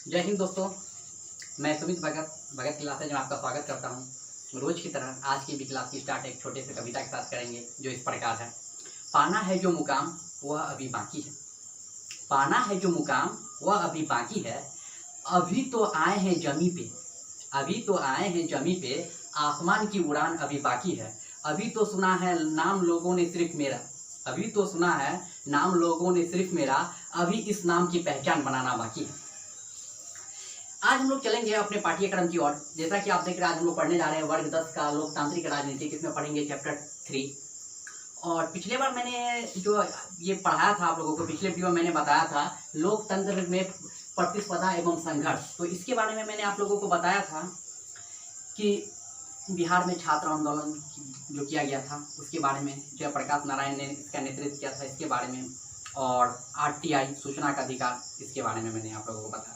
जय हिंद दोस्तों, मैं सुमित भगत क्लास में आपका स्वागत करता हूँ। रोज की तरह आज की भी क्लास की स्टार्ट एक छोटे से कविता के साथ करेंगे जो इस प्रकार है। पाना है जो मुकाम वह अभी बाकी है, पाना है जो मुकाम वह अभी बाकी है। अभी तो आए हैं जमी पे, अभी तो आए हैं जमी पे, आसमान की उड़ान अभी बाकी है। अभी तो सुना है नाम लोगों ने सिर्फ मेरा, अभी तो सुना है नाम लोगों ने सिर्फ मेरा, अभी इस नाम की पहचान बनाना बाकी है। आज हम लोग चलेंगे अपने पाठ्यक्रम की ओर। जैसा कि आप देख रहे हैं, आज हम लोग पढ़ने जा रहे हैं वर्ग 10 का लोकतांत्रिक राजनीति। इसमें पढ़ेंगे चैप्टर 3। और पिछले बार मैंने जो ये पढ़ाया था आप लोगों को, पिछले वीडियो में मैंने बताया था लोकतंत्र में प्रतिस्पर्धा एवं संघर्ष। तो इसके बारे में मैंने आप लोगों को बताया था कि बिहार में छात्र आंदोलन जो किया गया था उसके बारे में, जयप्रकाश नारायण ने इसका नेतृत्व किया था, इसके बारे में, और RTI सूचना का अधिकार, इसके बारे में मैंने आप लोगों को बताया था।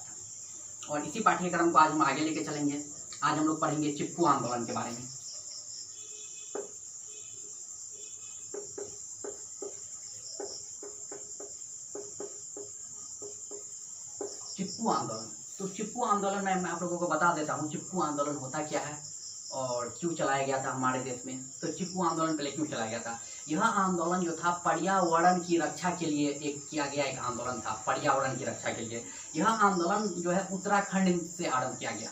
और इसी पाठ्यक्रम को आज हम आगे लेके चलेंगे। आज हम लोग पढ़ेंगे चिपकू आंदोलन के बारे में। चिपकू आंदोलन, तो चिपकू आंदोलन में मैं आप लोगों को बता देता हूँ चिपकू आंदोलन होता क्या है और क्यों चलाया गया था हमारे देश में। तो चिपकू आंदोलन पहले क्यों चलाया गया था? यह आंदोलन जो था पर्यावरण की रक्षा के लिए एक किया गया एक आंदोलन था, पर्यावरण की रक्षा के लिए। यह आंदोलन जो है उत्तराखंड से आरंभ किया गया।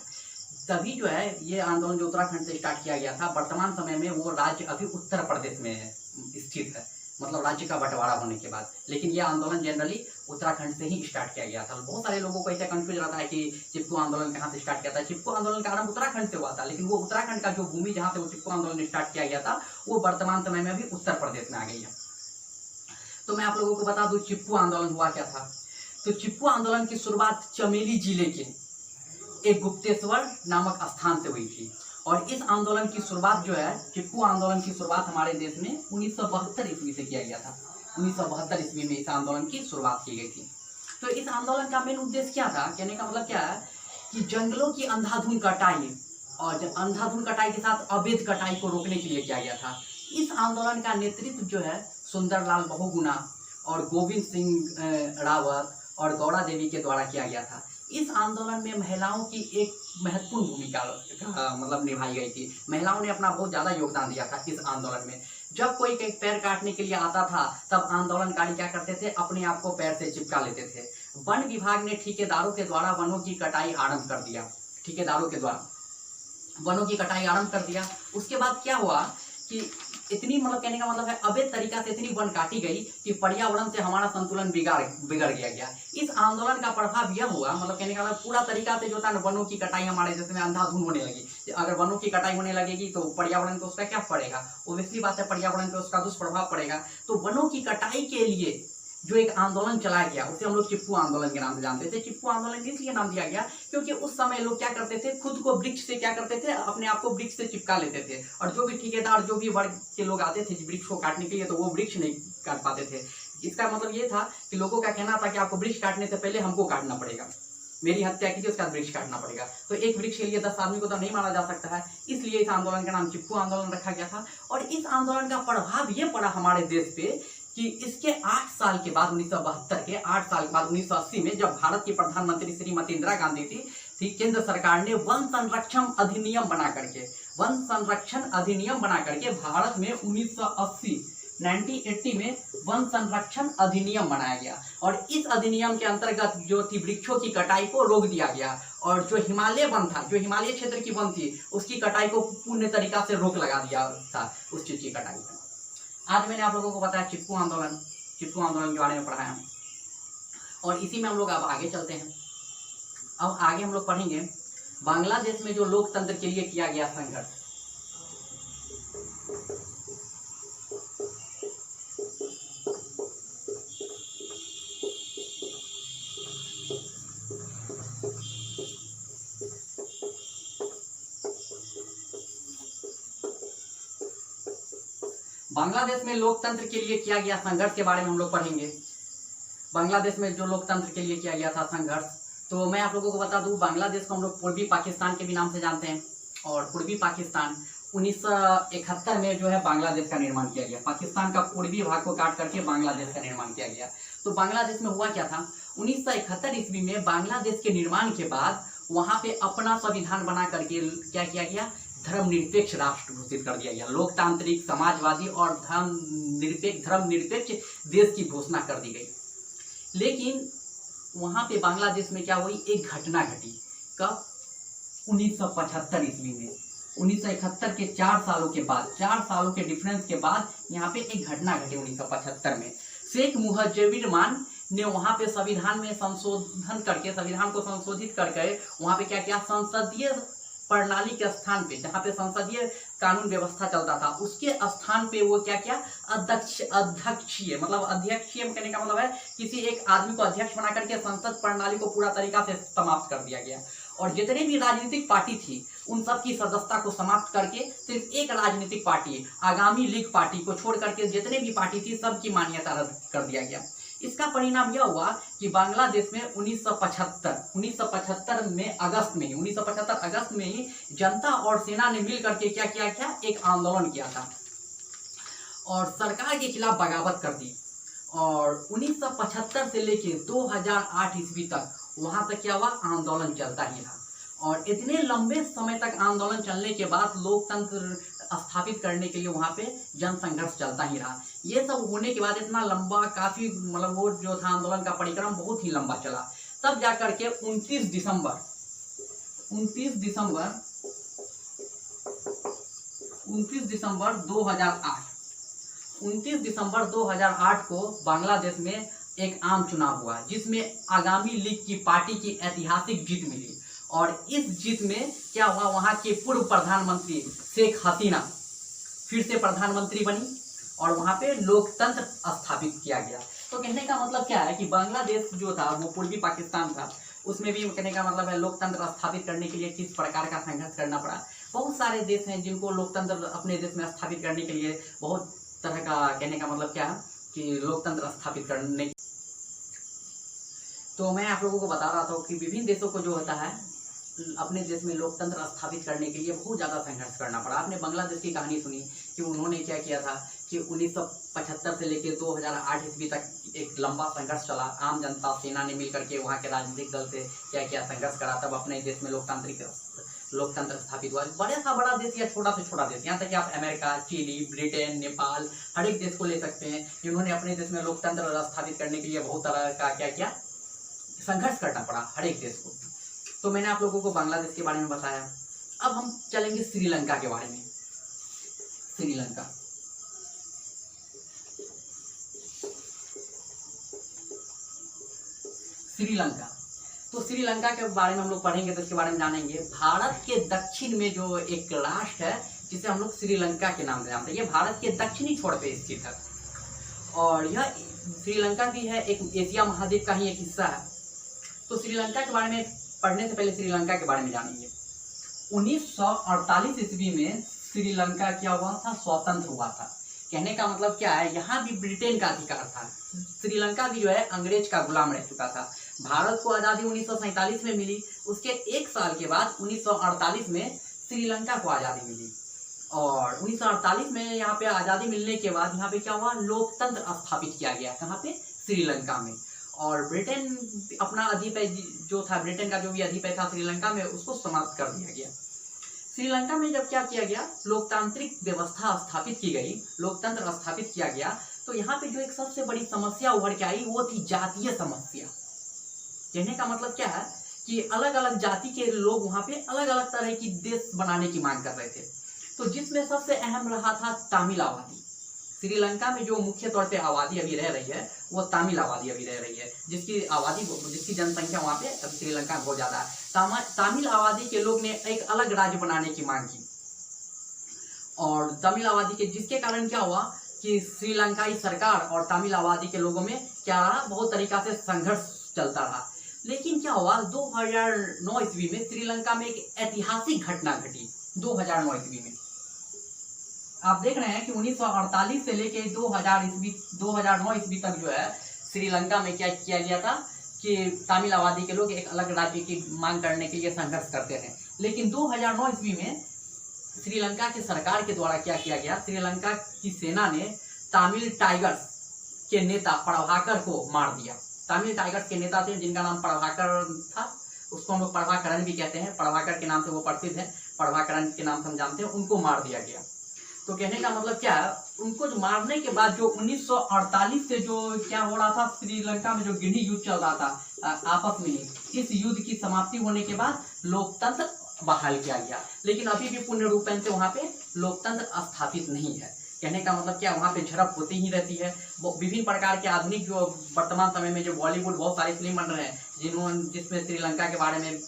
तभी जो है ये आंदोलन जो उत्तराखंड से स्टार्ट किया गया था, वर्तमान समय में वो राज्य अभी उत्तर प्रदेश में स्थित है, मतलब राज्य का बंटवारा होने के बाद। लेकिन यह आंदोलन जनरली उत्तराखंड से ही स्टार्ट किया गया था। बहुत सारे लोगों को ऐसा कंफ्यूज रहता है कि चिपकू आंदोलन कहाँ से स्टार्ट किया था। चिपकू आंदोलन का आरंभ उत्तराखंड से हुआ था, लेकिन वो उत्तराखंड का जो भूमि जहाँ से वो चिपकू आंदोलन स्टार्ट किया गया था वो वर्तमान समय में भी उत्तर प्रदेश में आ गई है। तो मैं आप लोगों को बता दूं चिपकू आंदोलन हुआ क्या था। तो चिपकू आंदोलन की शुरुआत चमेली जिले के एक गुप्तेश्वर नामक स्थान से हुई थी। और इस आंदोलन की शुरुआत जो है, चिपकू आंदोलन की शुरुआत हमारे देश में 1972 ईस्वी से किया गया था। 1972 ईस्वी में इस आंदोलन की शुरुआत की गई थी। तो इस आंदोलन का मेन उद्देश्य क्या था? कहने का मतलब क्या है कि जंगलों की अंधाधुंध कटाई और अंधाधुंध कटाई के साथ अवैध कटाई को रोकने के लिए किया गया था। इस आंदोलन का नेतृत्व जो है सुंदरलाल बहुगुणा और गोविंद सिंह रावत और गौड़ा देवी के द्वारा किया गया था। इस आंदोलन में महिलाओं की एक महत्वपूर्ण भूमिका मतलब निभाई गई थी। महिलाओं ने अपना बहुत ज़्यादा योगदान दिया था इस आंदोलन में। जब कोई पैर काटने के लिए आता था तब आंदोलनकारी क्या करते थे, अपने आप को पैर से चिपका लेते थे। वन विभाग ने ठेकेदारों के द्वारा वनों की कटाई आरंभ कर दिया, ठेकेदारों के द्वारा वनों की कटाई आरंभ कर दिया। उसके बाद क्या हुआ कि इतनी मतलब कहने का मतलब है अवैध तरीका से इतनी वन काटी गई कि पर्यावरण से हमारा संतुलन बिगड़ गया। इस आंदोलन का प्रभाव यह हुआ, मतलब कहने का मतलब पूरा तरीका से जो था वनों की कटाई हमारे देश में अंधाधुंध होने लगी। अगर वनों की कटाई होने लगेगी तो पर्यावरण को उसका क्या पड़ेगा? ओब्वियसली बात है, पर्यावरण पे उसका दुष्प्रभाव पड़ेगा। तो वनों की कटाई के लिए जो एक आंदोलन चलाया गया उसे हम लोग चिपकू आंदोलन के नाम से जानते थे। चिपकू आंदोलन इसलिए नाम दिया गया क्योंकि उस समय लोग क्या करते थे, खुद को वृक्ष से क्या करते थे, अपने आप को वृक्ष से चिपका लेते थे। और जो भी ठेकेदार, जो भी वर्ग के लोग आते थे वृक्ष को काटने के लिए, तो वो वृक्ष नहीं काट पाते थे। इसका मतलब ये था कि लोगों का कहना था कि आपको वृक्ष काटने से पहले हमको काटना पड़ेगा, मेरी हत्या कीजिए उसके बाद वृक्ष काटना पड़ेगा। तो एक वृक्ष के लिए 10 आदमी को तो नहीं मारा जा सकता है, इसलिए इस आंदोलन का नाम चिपकू आंदोलन रखा गया था। और इस आंदोलन का प्रभाव ये पड़ा हमारे देश पे कि इसके 8 साल के बाद, 1972 के 8 साल के बाद 1980 में जब भारत की प्रधानमंत्री श्रीमती इंदिरा गांधी थी, केंद्र सरकार ने वन संरक्षण अधिनियम बना करके भारत में 1980 में वन संरक्षण अधिनियम बनाया गया। और इस अधिनियम के अंतर्गत जो थी वृक्षों की कटाई को रोक दिया गया। और जो हिमालय वन था, जो हिमालय क्षेत्र की वन थी, उसकी कटाई को पूर्ण तरीका से रोक लगा दिया था, उस चीज की कटाई पर। आज मैंने आप लोगों को बताया चिपकू आंदोलन के बारे में पढ़ाया, और इसी में हम लोग अब आगे चलते हैं। अब आगे हम लोग पढ़ेंगे बांग्लादेश में जो लोकतंत्र के लिए किया गया संघर्ष। बांग्लादेश में लोकतंत्र के लिए किया गया संघर्ष के बारे में हम लोग पढ़ेंगे। बांग्लादेश में जो लोकतंत्र के लिए किया गया था संघर्ष, तो मैं आप लोगों को बता दूं, बांग्लादेश को हम लोग पूर्वी पाकिस्तान के भी नाम से जानते हैं। और पूर्वी पाकिस्तान 1971 में जो है बांग्लादेश का निर्माण किया गया। पाकिस्तान का पूर्वी भाग को काट करके बांग्लादेश का निर्माण किया गया। तो बांग्लादेश में हुआ क्या था, 1971 ईस्वी में बांग्लादेश के निर्माण के बाद वहां पे अपना संविधान बना करके क्या किया गया, धर्मनिरपेक्ष राष्ट्र घोषित कर दिया गया। लोकतांत्रिक, समाजवादी और धर्मनिरपेक्ष देश की घोषणा कर दी गई। लेकिन वहां पे बांग्लादेश में क्या हुई, एक घटना घटी। कब? 1975 ईस्वी में। 1971 के 4 सालों के बाद, 4 सालों के डिफरेंस के बाद यहाँ पे एक घटना घटी 1975 में। शेख मुजीबुर्रहमान ने वहां पे संविधान में संशोधन करके, संविधान को संशोधित करके वहां पे क्या किया, संसदीय प्रणाली के स्थान पे, जहां पे संसदीय कानून व्यवस्था चलता था, उसके स्थान पे वो क्या किया, अध्यक्षीय मतलब अध्यक्षीय कहने का मतलब है किसी एक आदमी को अध्यक्ष बना करके संसद प्रणाली को पूरा तरीका से समाप्त कर दिया गया। और जितने भी राजनीतिक पार्टी थी उन सब की सदस्यता को समाप्त करके सिर्फ एक राजनीतिक पार्टी, आगामी लीग पार्टी को छोड़ करके जितने भी पार्टी थी सबकी मान्यता रद्द कर दिया गया। इसका परिणाम यह हुआ कि बांग्लादेश में 1975 में अगस्त में ही 1975 अगस्त में ही जनता और सेना ने मिल करके क्या किया, एक आंदोलन किया था और सरकार के खिलाफ बगावत कर दी। और 1975 से लेके 2008 ईस्वी तक वहां तक क्या हुआ, आंदोलन चलता ही रहा। और इतने लंबे समय तक आंदोलन चलने के बाद लोकतंत्र स्थापित करने के लिए वहां पे जन संघर्ष चलता ही रहा। ये सब होने के बाद इतना लंबा, काफी मतलब वो जो था आंदोलन का परिक्रम बहुत ही लंबा चला। तब जाकर के 29 दिसंबर 2008 को बांग्लादेश में एक आम चुनाव हुआ जिसमें आगामी लीग की पार्टी की ऐतिहासिक जीत मिली। और इस जीत में क्या हुआ, वहां के पूर्व प्रधानमंत्री शेख हसीना फिर से प्रधानमंत्री बनी और वहां पे लोकतंत्र स्थापित किया गया। तो कहने का मतलब क्या है कि बांग्लादेश जो था वो पूर्वी पाकिस्तान था, उसमें भी कहने का मतलब है लोकतंत्र स्थापित करने के लिए किस प्रकार का संघर्ष करना पड़ा। बहुत सारे देश हैं जिनको लोकतंत्र अपने देश में स्थापित करने के लिए बहुत तरह का, कहने का मतलब क्या है कि लोकतंत्र स्थापित करने। तो मैं आप लोगों को बता रहा था कि विभिन्न देशों को जो होता है अपने देश में लोकतंत्र स्थापित करने के लिए बहुत ज़्यादा संघर्ष करना पड़ा। आपने बांग्लादेश की कहानी सुनी कि उन्होंने क्या किया था कि 1975 से लेकर 2008 ईस्वी तक एक लंबा संघर्ष चला। आम जनता, सेना ने मिल करके वहाँ के राजनीतिक दल से क्या किया, संघर्ष करा, तब अपने देश में लोकतंत्र स्थापित हुआ। बड़े सा बड़ा देश या छोटा से छोटा देश, यहाँ तक कि आप अमेरिका, चिली, ब्रिटेन, नेपाल, हर एक देश को ले सकते हैं जिन्होंने अपने देश में लोकतंत्र स्थापित करने के लिए बहुत तरह का क्या किया, संघर्ष करना पड़ा हर एक देश को। तो मैंने आप लोगों को बांग्लादेश के बारे में बताया। अब हम चलेंगे श्रीलंका के बारे में। श्रीलंका तो श्रीलंका के बारे में हम लोग पढ़ेंगे तो इसके बारे में जानेंगे। भारत के दक्षिण में जो एक राष्ट्र है जिसे हम लोग श्रीलंका के नाम से जानते हैं, ये भारत के दक्षिणी छोर पे स्थित है और यह श्रीलंका भी है एक एशिया महाद्वीप का ही एक हिस्सा है। तो श्रीलंका के बारे में पढ़ने से पहले श्रीलंका के बारे में जानेंगे। 1948 ईस्वी में श्रीलंका क्या हुआ था, स्वतंत्र हुआ था। कहने का मतलब क्या है, यहाँ भी ब्रिटेन का अधिकार था। श्रीलंका भी जो है अंग्रेज का गुलाम रह चुका था। भारत को आज़ादी 1947 में मिली, उसके एक साल के बाद 1948 में श्रीलंका को आज़ादी मिली। और 1948 में यहाँ पे आज़ादी मिलने के बाद यहाँ पे क्या हुआ, लोकतंत्र स्थापित किया गया। कहाँ पे, श्रीलंका में। और ब्रिटेन अपना अधिपत्य जो था, ब्रिटेन का जो भी अधिपत्य था श्रीलंका में, उसको समाप्त कर दिया गया। श्रीलंका में जब क्या किया गया, लोकतांत्रिक व्यवस्था स्थापित की गई, लोकतंत्र स्थापित किया गया, तो यहाँ पे जो एक सबसे बड़ी समस्या उभर के आई वो थी जातीय समस्या। कहने का मतलब क्या है कि अलग अलग जाति के लोग वहाँ पे अलग अलग तरह की देश बनाने की मांग कर रहे थे। तो जिसमें सबसे अहम रहा था तमिल आबादी। श्रीलंका में जो मुख्य तौर पे आबादी अभी रह रही है वो तमिल आबादी अभी रह रही है, जिसकी जनसंख्या वहाँ पे अभी श्रीलंका में बहुत ज़्यादा है। तमिल आबादी के लोग ने एक अलग राज्य बनाने की मांग की और तमिल आबादी के, जिसके कारण क्या हुआ कि श्रीलंकाई सरकार और तमिल आबादी के लोगों में क्या रहा, बहुत तरीका से संघर्ष चलता रहा। लेकिन क्या हुआ, 2009 ईस्वी में श्रीलंका में एक ऐतिहासिक घटना घटी। 2009 ईस्वी में आप देख रहे हैं कि 1948 से लेके 2009 ईस्वी तक जो है श्रीलंका में क्या किया गया था कि तमिल आबादी के लोग एक अलग राज्य की मांग करने के लिए संघर्ष करते थे। लेकिन 2009 ईस्वी में श्रीलंका की सरकार के द्वारा क्या किया गया, श्रीलंका की सेना ने तमिल टाइगर्स के नेता प्रभाकर को मार दिया। तमिल टाइगर्स के नेता थे जिनका नाम प्रभाकर था। उसको हम लोग प्रभाकरण भी कहते हैं, प्रभाकर के नाम से वो प्रसिद्ध है, प्रभाकरण के नाम से हम जानते हैं। उनको मार दिया गया। तो कहने का मतलब क्या है, उनको जो मारने के बाद जो 1948 से जो क्या हो रहा था श्रीलंका में, जो गिनी युद्ध चल रहा था आपस में, इस युद्ध की समाप्ति होने के बाद लोकतंत्र बहाल किया गया। लेकिन अभी भी पूर्ण रूपेण से वहाँ पे लोकतंत्र स्थापित नहीं है। कहने का मतलब क्या, वहाँ पे झड़प होती ही रहती है। विभिन्न प्रकार के आधुनिक जो वर्तमान समय में जो बॉलीवुड बहुत सारी फिल्म बन रहे हैं जिसमें श्रीलंका के बारे में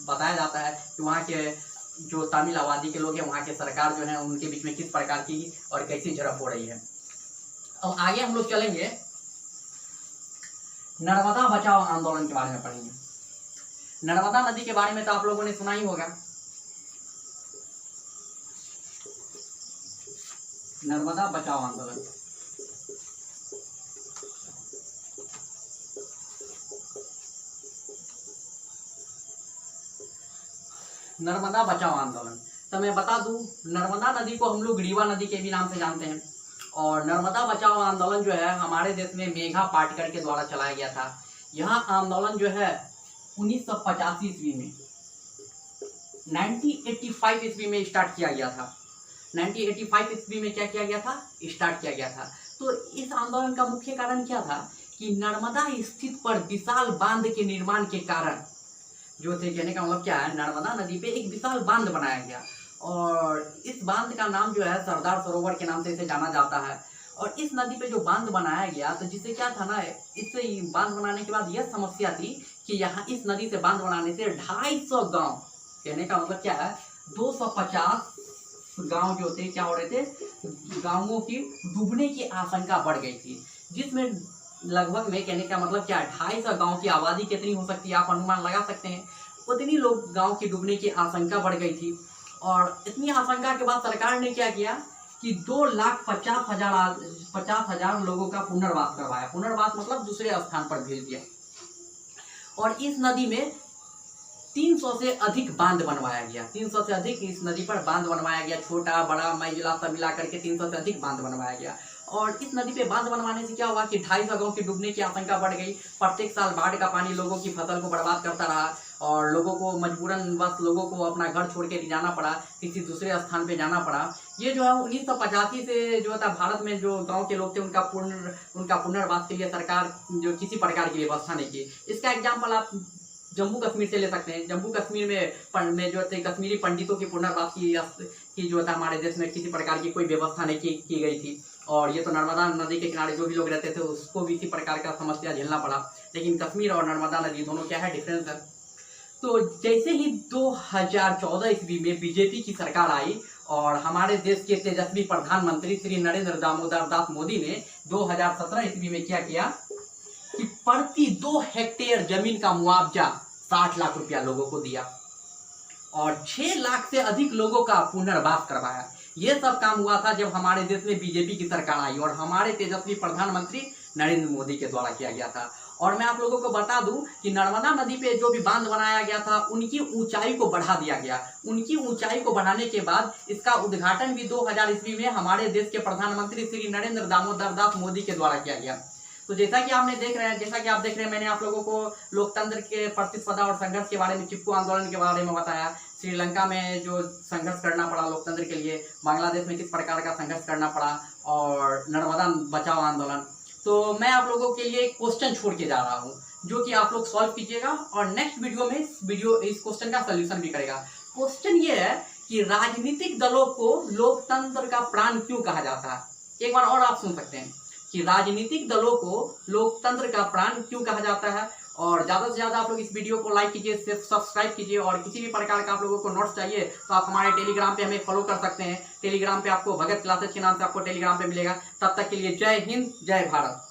बताया जाता है कि वहाँ के जो तमिल आबादी के लोग हैं, वहाँ के सरकार जो है उनके बीच में किस प्रकार की और कैसी झड़प हो रही है। अब आगे हम लोग चलेंगे, नर्मदा बचाओ आंदोलन के बारे में पढ़ेंगे। नर्मदा नदी के बारे में तो आप लोगों ने सुना ही होगा। नर्मदा बचाओ आंदोलन, नर्मदा बचाओ आंदोलन। तो मैं बता दूं, नर्मदा नदी को हम लोग रीवा नदी के भी नाम से जानते हैं। और नर्मदा बचाओ आंदोलन जो है हमारे देश में मेघा पाटकर के द्वारा चलाया गया था। यह आंदोलन जो है 1985 ईस्वी में 1985 ईस्वी में स्टार्ट किया गया था। 1985 ईस्वी में क्या किया गया था, स्टार्ट किया गया था। तो इस आंदोलन का मुख्य कारण क्या था कि नर्मदा स्थित पर विशाल बांध के निर्माण के कारण जो थे, कहने का मतलब क्या है, नर्मदा नदी पे एक विशाल बांध बनाया गया और इस बांध का नाम जो है सरदार सरोवर के नाम से इसे जाना जाता है। और इस नदी पे जो बांध बनाया गया, तो जिससे क्या था ना, इससे बांध बनाने के बाद यह समस्या थी कि यहाँ इस नदी से बांध बनाने से 250 गांव, कहने का मतलब क्या है, 250 गांव जो थे क्या हो रहे थे, गांवों की डूबने की आशंका बढ़ गई थी। जिसमें लगभग में, कहने का मतलब क्या, 250 गांव की आबादी कितनी हो सकती है आप अनुमान लगा सकते हैं। उतनी लोग गांव की डूबने की आशंका बढ़ गई थी। और इतनी आशंका के बाद सरकार ने क्या किया कि 2,50,000 लोगों का पुनर्वास करवाया। पुनर्वास मतलब दूसरे स्थान पर भेज दिया। और इस नदी में 300 से अधिक बांध बनवाया गया। 300 से अधिक इस नदी पर बांध बनवाया गया, छोटा बड़ा मंझला सब मिला करके 300 से अधिक बांध बनवाया गया। और इस नदी पे बांध बनवाने से क्या हुआ कि 250 गांव की डूबने की आशंका बढ़ गई। प्रत्येक साल बाढ़ का पानी लोगों की फसल को बर्बाद करता रहा और लोगों को मजबूरन बस लोगों को अपना घर छोड़ के जाना पड़ा, किसी दूसरे स्थान पे जाना पड़ा। ये जो है 1985 से जो था भारत में जो गांव के लोग थे उनका पुनर्वास के लिए सरकार जो किसी प्रकार की व्यवस्था नहीं की। इसका एग्जाम्पल आप जम्मू कश्मीर से ले सकते हैं। जम्मू कश्मीर में जो थे कश्मीरी पंडितों की पुनर्वास की जो था हमारे देश में किसी प्रकार की कोई व्यवस्था नहीं की गई थी। और ये तो नर्मदा नदी के किनारे जो भी लोग रहते थे उसको भी इसी प्रकार का समस्या झेलना पड़ा। लेकिन कश्मीर और नर्मदा नदी दोनों क्या है, डिफरेंस है। तो जैसे ही 2014 ईस्वी में बीजेपी की सरकार आई और हमारे देश के तेजस्वी प्रधानमंत्री श्री नरेंद्र दामोदर दास मोदी ने 2017 ईस्वी में क्या किया कि प्रति 2 हेक्टेयर जमीन का मुआवजा 60 लाख रुपया लोगों को दिया और 6 लाख से अधिक लोगों का पुनर्वास करवाया। ये सब काम हुआ था जब हमारे देश में बीजेपी की सरकार आई और हमारे तेजस्वी प्रधानमंत्री नरेंद्र मोदी के द्वारा किया गया था। और मैं आप लोगों को बता दूं कि नर्मदा नदी पे जो भी बांध बनाया गया था उनकी ऊंचाई को बढ़ा दिया गया। उनकी ऊंचाई को बढ़ाने के बाद इसका उद्घाटन भी 2000 ईस्वी में हमारे देश के प्रधानमंत्री श्री नरेंद्र दामोदर दास मोदी के द्वारा किया गया। तो जैसा कि आप देख रहे हैं मैंने आप लोगों को लोकतंत्र के प्रतिस्पर्धा और संघर्ष के बारे में, चिपकू आंदोलन के बारे में बताया। श्रीलंका में जो संघर्ष करना पड़ा लोकतंत्र के लिए, बांग्लादेश में किस प्रकार का संघर्ष करना पड़ा और नर्मदा बचाओ आंदोलन। तो मैं आप लोगों के लिए एक क्वेश्चन छोड़ के जा रहा हूँ जो कि आप लोग सॉल्व कीजिएगा और नेक्स्ट वीडियो में इस क्वेश्चन का सोल्यूशन भी करेगा। क्वेश्चन ये है कि राजनीतिक दलों को लोकतंत्र का प्राण क्यों कहा जाता है। एक बार और आप सुन सकते हैं कि राजनीतिक दलों को लोकतंत्र का प्राण क्यों कहा जाता है। और ज़्यादा से ज़्यादा आप लोग इस वीडियो को लाइक कीजिए, सब्सक्राइब कीजिए और किसी भी प्रकार का आप लोगों को नोट्स चाहिए तो आप हमारे टेलीग्राम पे हमें फॉलो कर सकते हैं। टेलीग्राम पे आपको भगत क्लासेज के नाम से आपको टेलीग्राम पे मिलेगा। तब तक के लिए जय हिंद, जय भारत।